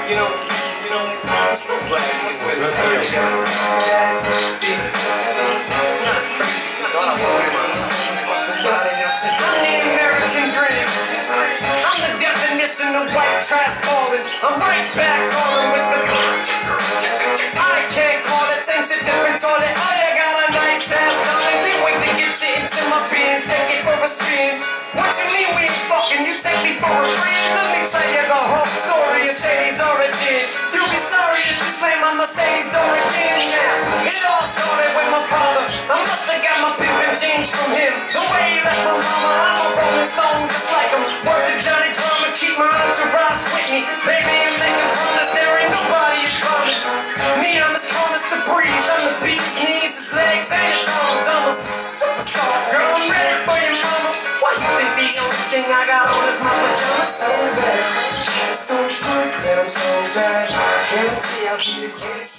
I'm so glad you spent this time together. See, that's crazy. I'm the American dream. I'm the definition of white trash balling. I'm right back on them with the I can't call it, same shit, different toilet. Oh, you got a nice ass darling. Can't wait to get you into my beans. Take it for a spin. What you mean we ain't fucking? You take me for a friend? Let me tell you the whole story of Shady's origin. You'll be sorry if you slam my Mercedes door again now. It all started with my father. I must have got my pimpin' jeans from him. The way he left my mama, I'm a rolling stone just like him. Word to Johnny Drama, keep my entourage with me. Baby, I'm making promise, there ain't nobody is promised. Me, I'm as calm as the breeze. I'm the beast, knees, his legs, and his arms. I'm a superstar, girl, I'm ready for your mama. Why you think the only thing I got on is my pajamas? So bad, so good that I'm so bad. Guarantee I'll be the greatest.